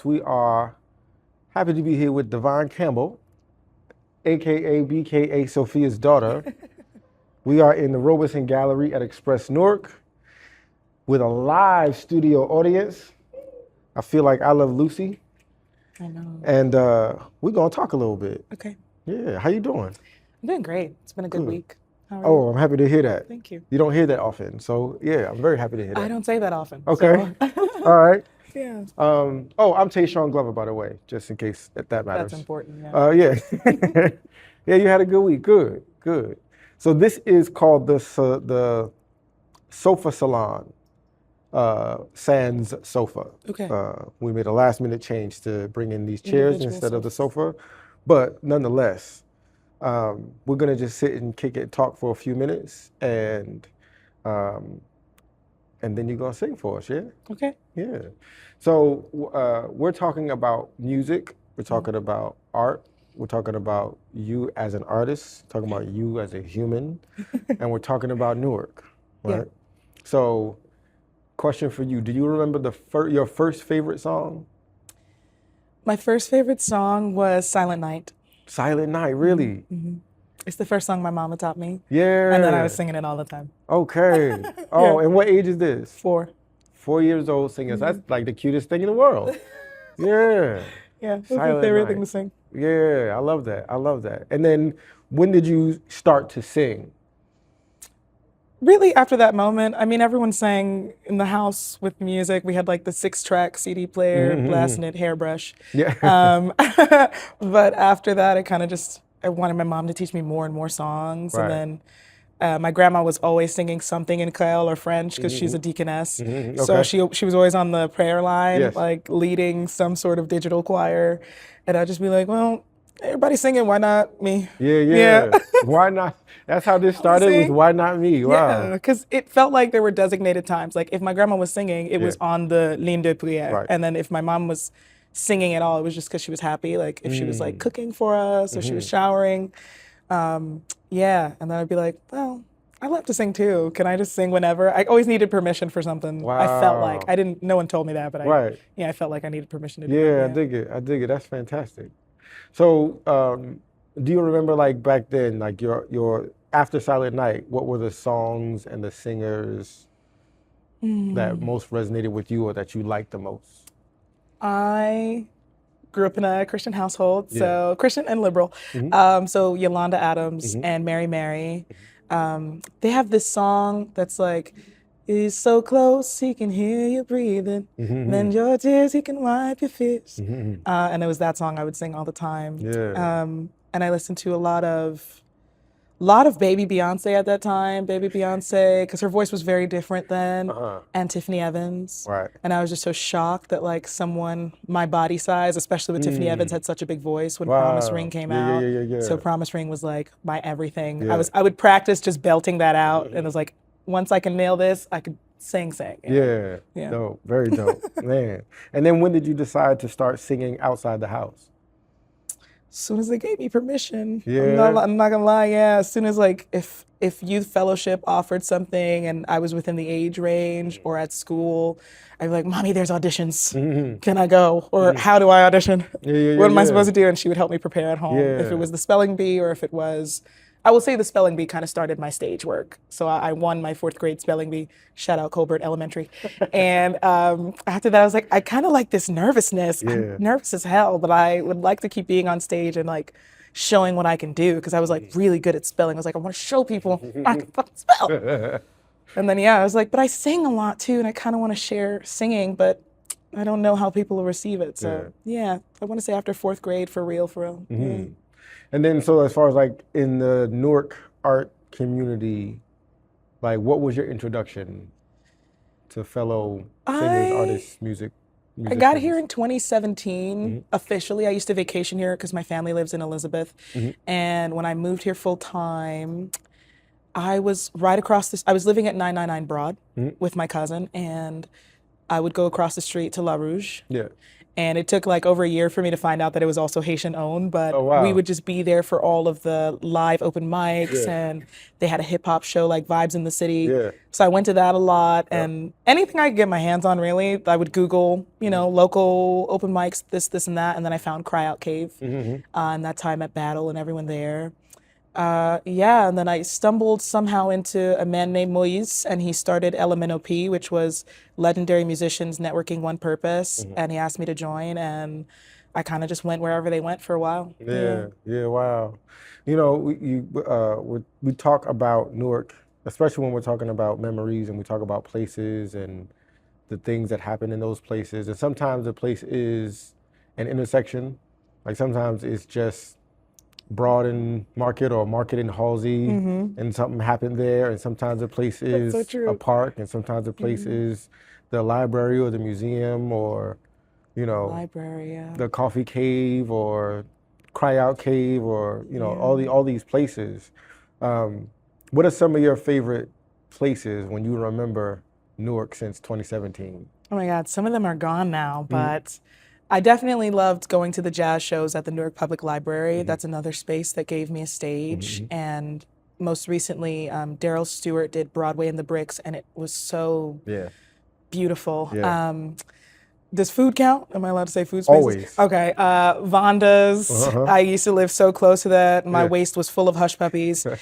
We are happy to be here with Divine Campbell, aka BKA Sophia's daughter. We are in the Robeson Gallery at Express Newark with a live studio audience. I feel like I Love Lucy. I know. And we're gonna talk a little bit. Okay. Yeah, how you doing? I'm doing great. It's been a good week. How are you? Oh, I'm happy to hear that. Thank you. You don't hear that often, so yeah, I'm very happy to hear that. I don't say that often. Okay. So. All right. Yeah. I'm Tehsuan Glover, by the way, just in case that matters. That's important. Yeah. Yeah. Yeah, you had a good week. Good, good. So this is called the Sofa Salon, sans sofa. Okay. We made a last minute change to bring in these chairs Individual instead of the sofas. sofa, but nonetheless, we're gonna just sit and kick it, talk for a few minutes, and then you're gonna sing for us, yeah? Okay. Yeah. So we're talking about music, we're talking about art, we're talking about you as an artist, talking about you as a human, and we're talking about Newark, right? Yeah. So, question for you, do you remember your first favorite song? My first favorite song was Silent Night. Silent Night, really? Mm-hmm. It's the first song my mama taught me. Yeah. And then I was singing it all the time. Okay. Oh, Yeah. and what age is this? 4. 4 years old singing. That's like the cutest thing in the world. Yeah. Yeah. That's my Silent favorite Night. thing to sing. Yeah, I love that. I love that. And then when did you start to sing? Really, after that moment, I mean, everyone sang in the house with music. We had like the 6-track CD player, blasting it, hairbrush. Yeah. But after that, I wanted my mom to teach me more and more songs. Right. And then my grandma was always singing something in Creole or French because she's a deaconess. So Okay. she was always on the prayer line, Yes. like leading some sort of digital choir. And I'd just be like, well, everybody's singing, why not me? Yeah. Yeah. Why not? That's how this started, was sing. why not me? Yeah, Wow. because it felt like there were designated times. Like if my grandma was singing, it was Yeah. on the ligne de prière. Right. And then if my mom was singing at all, it was just because she was happy. Like if she was like cooking for us or she was showering. Yeah, and then I'd be like, well, I love to sing too. Can I just sing whenever? I always needed permission for something. I felt like, Wow. no one told me that, but Right. I felt like I needed permission to do Yeah, I that. dig it. I dig it. That's fantastic. So, do you remember like back then, like your after Silent Night, what were the songs and the singers that most resonated with you or that you liked the most? I grew up in a Christian household, Yeah. so Christian and liberal. So Yolanda Adams and Mary Mary. They have this song that's like, he's so close, he can hear you breathing. Mend your tears, he can wipe your fears. And it was that song I would sing all the time. Yeah. And I listened to a lot of Baby Beyonce at that time, Baby Beyonce, because her voice was very different then, and Tiffany Evans. Right. And I was just so shocked that like someone my body size, especially with Tiffany Evans, had such a big voice when Promise Wow. Ring came Yeah, out. yeah. So Promise Ring was like my everything. Yeah. I would practice just belting that out, and it was like, once I can nail this, I could sing. Yeah. Yeah. Dope. Very dope. Man. And then when did you decide to start singing outside the house? As soon as they gave me permission. Yeah. I'm not gonna lie, yeah. As soon as like if youth fellowship offered something and I was within the age range or at school, I'd be like, Mommy, there's auditions. Can I go? Or how do I audition? Yeah. What am I supposed to do? And she would help me prepare at home. If Yeah. it was the spelling bee or if it was, I will say the spelling bee kind of started my stage work. So I won my 4th grade spelling bee, shout out Colbert Elementary. And after that, I was like, I kind of like this nervousness. Yeah. I'm nervous as hell, but I would like to keep being on stage and like showing what I can do because I was like really good at spelling. I was like, I want to show people I can fucking spell. And then, I was like, but I sing a lot too, and I kind of want to share singing, but I don't know how people will receive it. So I want to say after 4th grade, for real. Yeah. And then, so as far as like in the Newark art community, like what was your introduction to fellow singers, artists, music? I got here in 2017 officially. I used to vacation here because my family lives in Elizabeth. And when I moved here full time, I was right across this. I was living at 999 Broad with my cousin, and I would go across the street to La Rouge. Yeah. And it took like over a year for me to find out that it was also Haitian owned, but Oh, wow. we would just be there for all of the live open mics, Yeah. and they had a hip hop show like Vibes in the City. Yeah. So I went to that a lot, and anything I could get my hands on, really, I would Google, you know, local open mics, this, and that, and then I found Cry Out Cave, and that time at Battle and everyone there. Yeah, and then I stumbled somehow into a man named Moise, and he started LMNOP, which was Legendary Musicians Networking One Purpose, and he asked me to join, and I kind of just went wherever they went for a while. Yeah, wow. You know, we talk about Newark, especially when we're talking about memories and we talk about places and the things that happen in those places. And sometimes a place is an intersection, like sometimes it's just Broad and Market or Market and Halsey, and something happened there. And sometimes a place is a park, and sometimes a place is the library or the museum, or, you know, Library, the Coffee Cave or Cry Out Cave, or, you know, all these places. What are some of your favorite places when you remember Newark since 2017? Oh my God, some of them are gone now, but I definitely loved going to the jazz shows at the Newark Public Library. That's another space that gave me a stage. And most recently, Daryl Stewart did Broadway in the Bricks, and it was so beautiful. Does food count? Am I allowed to say food spaces? Always. Okay. Vonda's. I used to live so close to that. My waist was full of hush puppies. There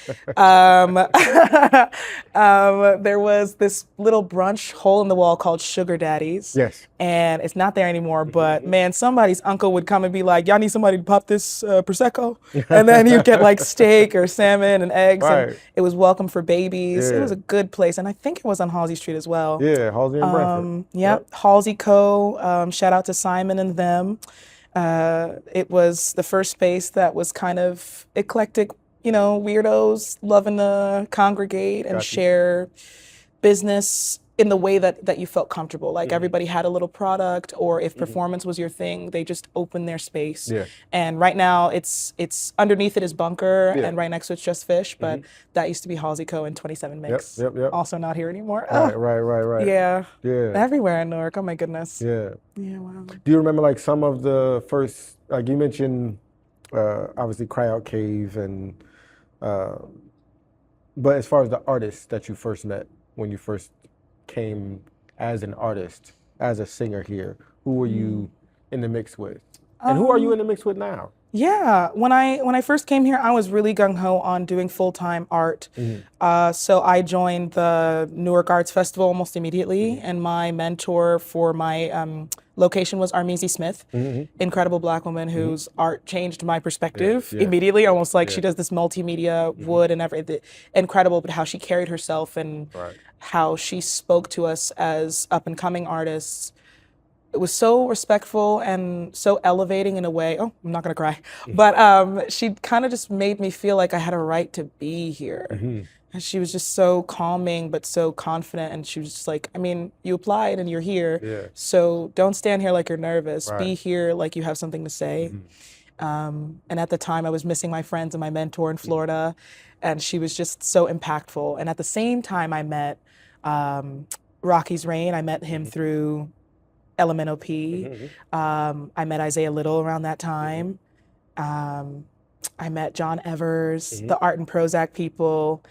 was this little brunch hole in the wall called Sugar Daddy's. Yes. And it's not there anymore, but man, somebody's uncle would come and be like, y'all need somebody to pop this Prosecco? And then you'd get like steak or salmon and eggs. And it was welcome for babies. It was a good place. And I think it was on Halsey Street as well. Yeah, Halsey and Brentford. Yep, Halsey Co. Shout out to Simon and them. It was the first space that was kind of eclectic, you know, weirdos loving to congregate and share business in the way that you felt comfortable. Like everybody had a little product, or if performance was your thing, they just opened their space. And right now it's underneath it is Bunker, and right next to it's Just Fish, but that used to be Halsey Co. and 27 Mix. Also not here anymore. Right. Yeah. Everywhere in Newark. Oh my goodness. Yeah, wow. Do you remember like some of the first, like you mentioned, obviously Cry Out Cave, and but as far as the artists that you first met when you first came as an artist, as a singer here, who were you in the mix with? And who are you in the mix with now? Yeah, when I first came here, I was really gung-ho on doing full-time art. So I joined the Newark Arts Festival almost immediately, and my mentor for my location was Armisi Smith, incredible Black woman whose art changed my perspective immediately, almost like she does this multimedia wood and everything. Incredible, but how she carried herself and how she spoke to us as up-and-coming artists. It was so respectful and so elevating in a way. Oh, I'm not gonna cry. But she kind of just made me feel like I had a right to be here. And she was just so calming, but so confident. And she was just like, I mean, you applied and you're here. So don't stand here like you're nervous. Be here like you have something to say. And at the time I was missing my friends and my mentor in Florida. And she was just so impactful. And at the same time I met Rocky's Rain. I met him through LMNOP. I met Isaiah Little around that time. I met John Evers, the Art and Prozac people.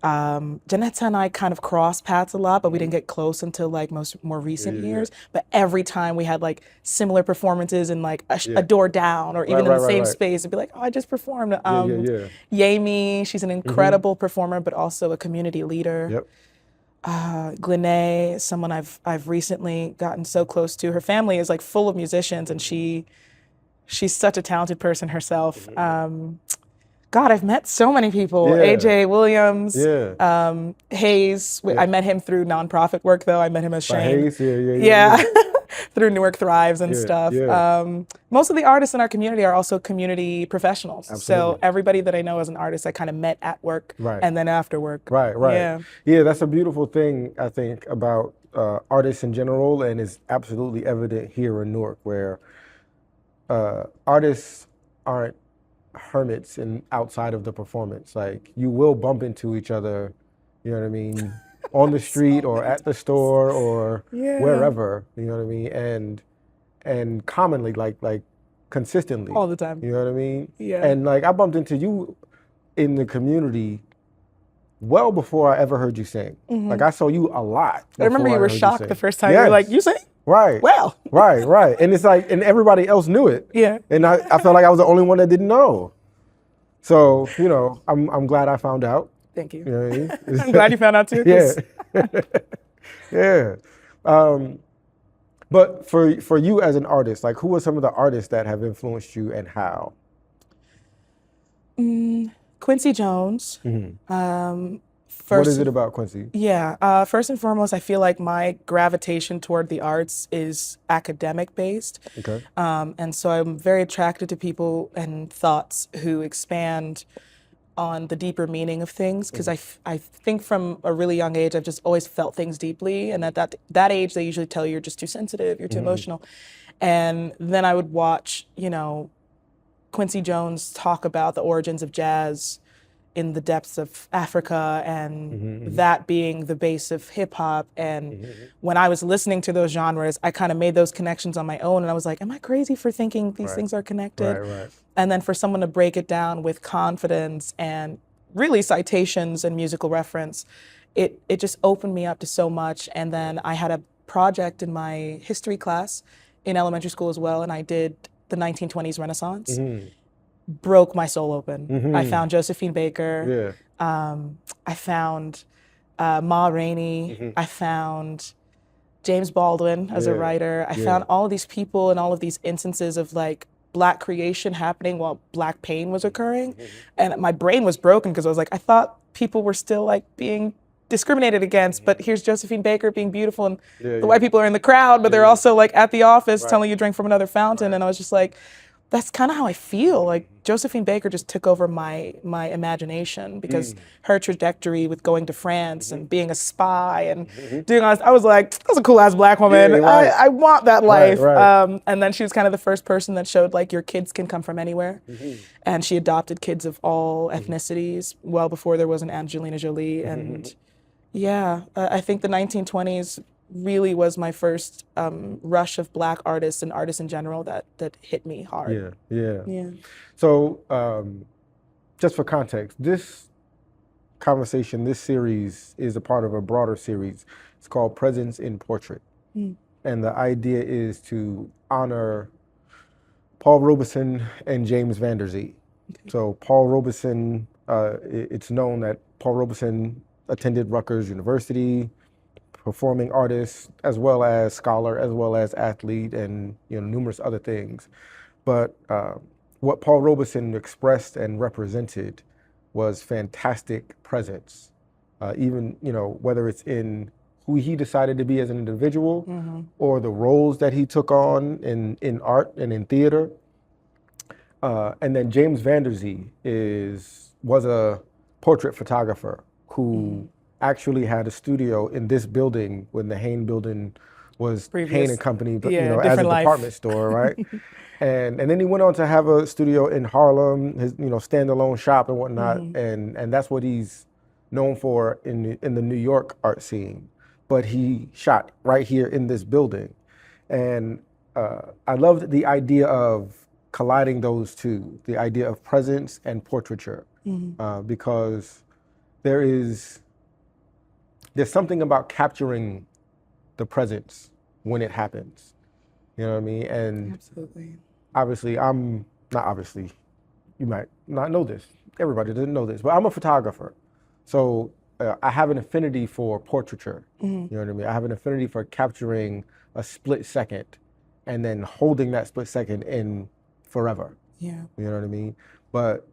Janetta and I kind of crossed paths a lot, but we didn't get close until like more recent years. But every time we had like similar performances in like a door down, or even in the same space, it'd be like, oh, I just performed. Yami, she's an incredible performer, but also a community leader. Glenay, someone I've recently gotten so close to. Her family is like full of musicians, and she's such a talented person herself. God, I've met so many people. AJ Williams, Hayes. I met him through nonprofit work though. I met him as Shane. Hayes, through Newark Thrives and stuff. Most of the artists in our community are also community professionals. So everybody that I know as an artist, I kind of met at work and then after work. Yeah, that's a beautiful thing, I think, about artists in general, and is absolutely evident here in Newark, where artists aren't hermits outside of the performance. Like, you will bump into each other, you know what I mean, on the street or at the store or wherever, you know what I mean, and commonly, like consistently. All the time. You know what I mean? Yeah. And like I bumped into you in the community well before I ever heard you sing. Like I saw you a lot. I remember you before were heard shocked sing. the first time. You were like, Yes. you sing? Right. Wow. Right. And it's like, and everybody else knew it. Yeah. And I felt like I was the only one that didn't know. So, you know, I'm glad I found out. Thank you. You know what I mean? I'm glad you found out too. Yeah. 'Cause Yeah. But for you as an artist, like who are some of the artists that have influenced you and how? Quincy Jones. What is it about Quincy? Yeah. First and foremost, I feel like my gravitation toward the arts is academic based. Okay. And so I'm very attracted to people and thoughts who expand on the deeper meaning of things, because I think from a really young age, I've just always felt things deeply. And at that age, they usually tell you you're just too sensitive, you're too emotional. And then I would watch, you know, Quincy Jones talk about the origins of jazz in the depths of Africa, and that being the base of hip hop. And when I was listening to those genres, I kind of made those connections on my own, and I was like, am I crazy for thinking these things are connected? Right. And then for someone to break it down with confidence and really citations and musical reference, it just opened me up to so much. And then I had a project in my history class in elementary school as well, and I did the 1920s Renaissance. Broke my soul open. I found Josephine Baker. I found Ma Rainey. I found James Baldwin as a writer. I found all of these people and all of these instances of like Black creation happening while Black pain was occurring. And my brain was broken because I was like, I thought people were still like being discriminated against, but here's Josephine Baker being beautiful, and the white people are in the crowd, but they're also like at the office telling you drink from another fountain. And I was just like, that's kind of how I feel. Like Josephine Baker just took over my imagination, because her trajectory with going to France and being a spy and doing all this, I was like, that's a cool ass Black woman. I want that life. And then she was kind of the first person that showed like your kids can come from anywhere. And she adopted kids of all ethnicities well before there was an Angelina Jolie. And I think the 1920s really was my first rush of Black artists and artists in general that hit me hard. Yeah. So just for context, this conversation, this series is a part of a broader series. It's called Presence in Portrait. And the idea is to honor Paul Robeson and James Van Der Zee. So Paul Robeson, it's known that Paul Robeson attended Rutgers University, performing artist, as well as scholar, as well as athlete, and numerous other things. But what Paul Robeson expressed and represented was fantastic presence. Even whether it's in who he decided to be as an individual, or the roles that he took on in art and in theater. And then James Van Der Zee was a portrait photographer who actually had a studio in this building when the Hain building was Hain and Company, but as a department store, right? and then he went on to have a studio in Harlem, his standalone shop and whatnot, and that's what he's known for in the New York art scene. But he shot right here in this building, and I loved the idea of colliding those two, the idea of presence and portraiture, because there's something about capturing the presence when it happens. You know what I mean? And absolutely. You might not know this. Everybody doesn't know this, but I'm a photographer. So I have an affinity for portraiture. You know what I mean? I have an affinity for capturing a split second and then holding that split second in forever. Yeah. You know what I mean? But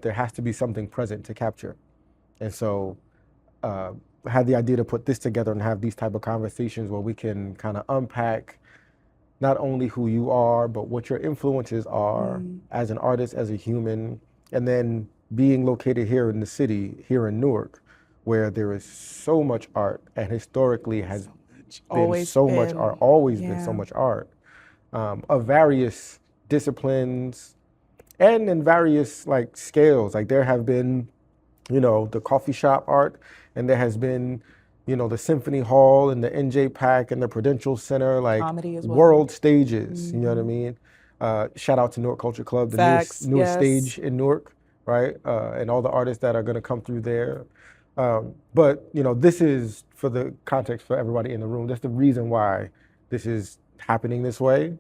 there has to be something present to capture. And so I had the idea to put this together and have these type of conversations where we can kind of unpack not only who you are, but what your influences are as an artist, as a human, and then being located here in the city, here in Newark, where there is so much art and historically has been so much art, always been so much art of various disciplines and in various like scales. Like there have been, the coffee shop art, and there has been you know, the Symphony Hall and the NJ Pack and the Prudential Center, like Comedy as well. world stages. You know what I mean? Shout out to Newark Culture Club, the Facts, newest yes. stage in Newark, right? And all the artists that are going to come through there. But you know, this is, for the context for everybody in the room, that's the reason why this is happening this way.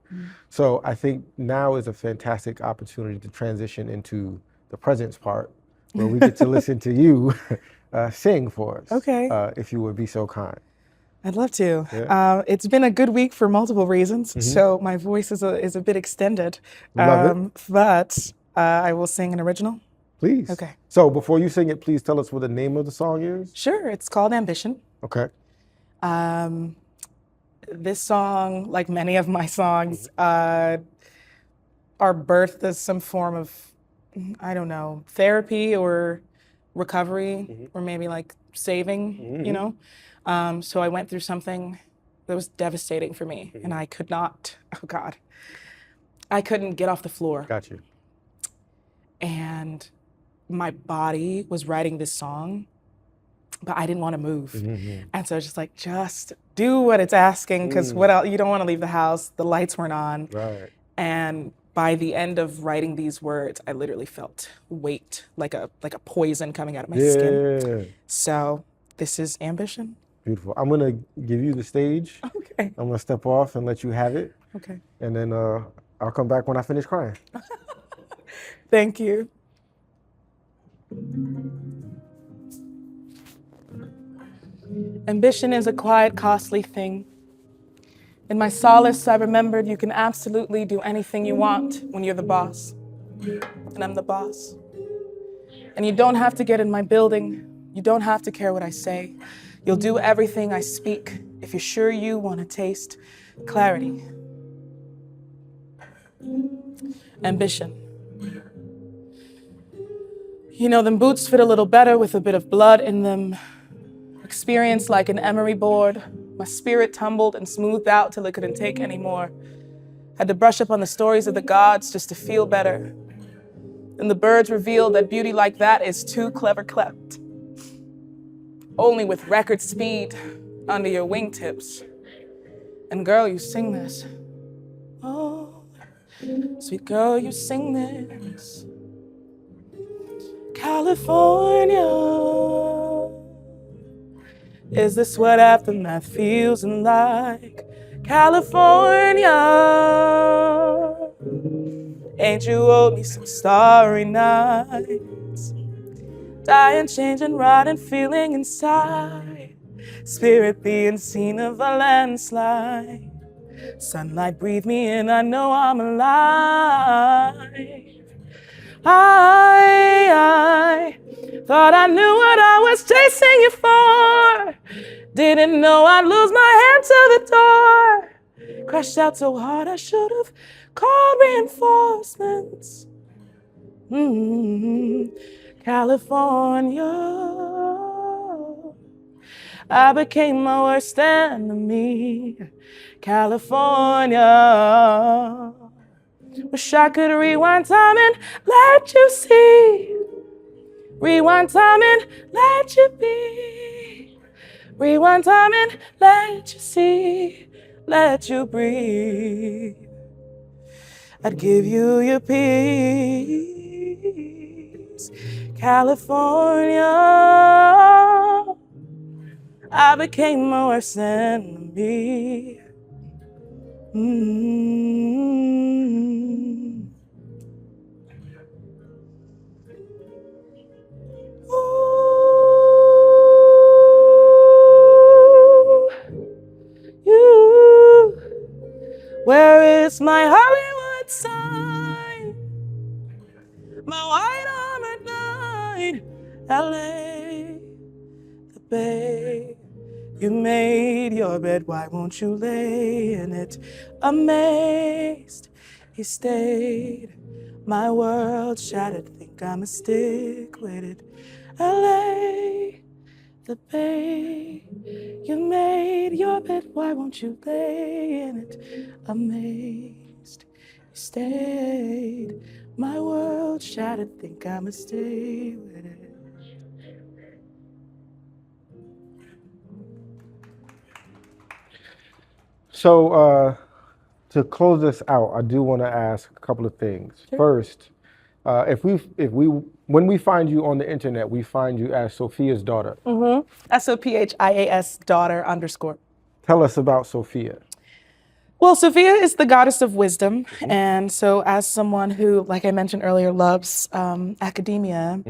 So I think now is a fantastic opportunity to transition into the presence part, where we get to listen to you sing for us. Okay. If you would be so kind. I'd love to. Yeah. It's been a good week for multiple reasons, so my voice is a bit extended. Love it. But I will sing an original. Please. Okay. So before you sing it, please tell us what the name of the song is. Sure, it's called Ambition. Okay. This song, like many of my songs, are birthed as some form of, I don't know, therapy or recovery, or maybe like saving, you know? So I went through something that was devastating for me, and I could not, oh God, I couldn't get off the floor. Got you. And my body was writing this song, but I didn't want to move. And so I was just like, just do what it's asking, because what else? You don't want to leave the house. The lights weren't on. Right. And by the end of writing these words, I literally felt weight, like a poison coming out of my skin. So this is Ambition. Beautiful. I'm gonna give you the stage. Okay. I'm gonna step off and let you have it. Okay. And then I'll come back when I finish crying. Thank you. Ambition is a quiet, costly thing. In my solace, I remembered you can absolutely do anything you want when you're the boss. And I'm the boss. And you don't have to get in my building. You don't have to care what I say. You'll do everything I speak if you're sure you want to taste clarity. Ambition. You know, them boots fit a little better with a bit of blood in them. Experience like an emery board. My spirit tumbled and smoothed out till it couldn't take anymore. Had to brush up on the stories of the gods just to feel better. And the birds revealed that beauty like that is too clever clept. Only with record speed under your wingtips. And girl, you sing this. Oh, sweet girl, you sing this. California. Is this what aftermath feels like? California. Ain't you owed me some starry nights? Dying, changing, rotting, feeling inside. Spirit being seen of a landslide. Sunlight breathe me in, I know I'm alive. I thought I knew what I was chasing you for. Didn't know I'd lose my hand to the door. Crashed out so hard I should have called reinforcements. California. I became my worst enemy. California. Wish I could rewind time and let you see. Rewind time and let you be. Rewind time and let you see. Let you breathe. I'd give you your peace. California. I became my worst enemy. Where is my Hollywood sign? My white armored knight, LA, the Bay. You made your bed, why won't you lay in it? Amazed, he stayed. My world shattered, think I'ma stick with it. LA, the Bay. You made your bed, why won't you lay in it? Amazed, he stayed. My world shattered, think I'ma stay with it. So to close this out, I do want to ask a couple of things. Sure. First, when we find you on the internet, we find you as Sophia's daughter. SOPHIAS daughter _ Tell us about Sophia. Well, Sophia is the goddess of wisdom. And so as someone who, like I mentioned earlier, loves academia,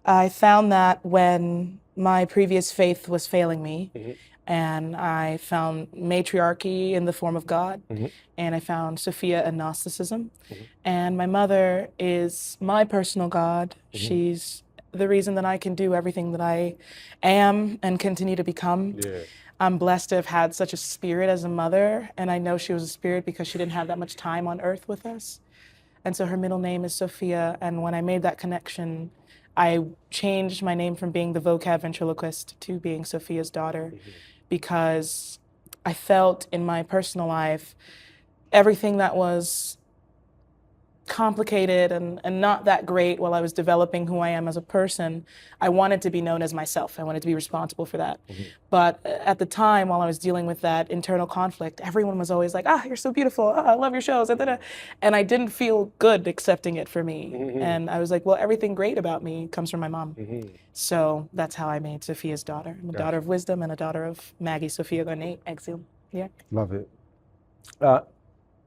I found that when my previous faith was failing me, and I found matriarchy in the form of God, and I found Sophia in Gnosticism. And my mother is my personal God. She's the reason that I can do everything that I am and continue to become. I'm blessed to have had such a spirit as a mother, and I know she was a spirit because she didn't have that much time on earth with us. And so her middle name is Sophia, and when I made that connection, I changed my name from being the vocab ventriloquist to being Sophia's daughter, because I felt in my personal life everything that was complicated and not that great while I was developing who I am as a person. I wanted to be known as myself. I wanted to be responsible for that. But at the time, while I was dealing with that internal conflict, everyone was always like, you're so beautiful. I love your shows. And I didn't feel good accepting it for me. And I was like, well, everything great about me comes from my mom. So that's how I made Sophia's daughter. I'm a daughter of wisdom and a daughter of Maggie, Sophia, Rainey, Exil. Yeah. Love it.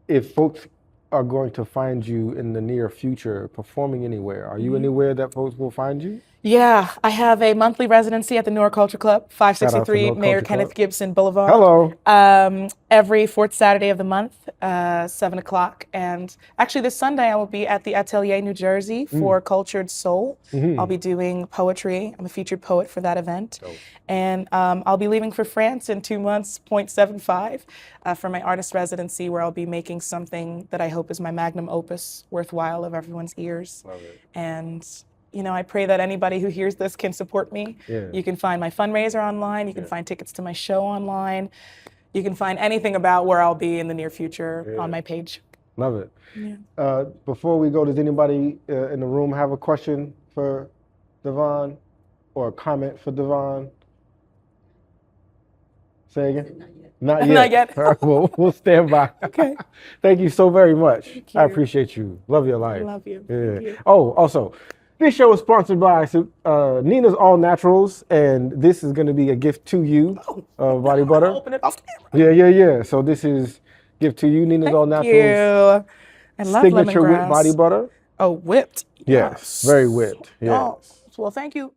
If folks are going to find you in the near future performing anywhere, are you anywhere that folks will find you? Yeah, I have a monthly residency at the Newark Culture Club, 563 Newark Mayor Culture Kenneth Club. Gibson Boulevard. Hello. Every fourth Saturday of the month, 7 o'clock. And actually this Sunday I will be at the Atelier, New Jersey for Cultured Soul. I'll be doing poetry. I'm a featured poet for that event. And I'll be leaving for France in 2 months, 0.75, for my artist residency, where I'll be making something that I hope is my magnum opus, worthwhile of everyone's ears. Love it. And I pray that anybody who hears this can support me. You can find my fundraiser online. You can find tickets to my show online. You can find anything about where I'll be in the near future on my page. Love it. Before we go, does anybody in the room have a question for Divine or a comment for Divine? Say again? Not yet. Not yet. All right, well, we'll stand by. Okay. Thank you so very much. Thank you. I appreciate you. Love your life. Love you. Yeah. Thank you. Oh, also, this show is sponsored by Nina's All Naturals, and this is going to be a gift to you, body butter. Open it off camera. Yeah. So this is gift to you, Nina's All Naturals. Thank you. I love Signature lemongrass. whipped body butter. Oh, whipped. Yes, very whipped. Yes. Oh, well, thank you.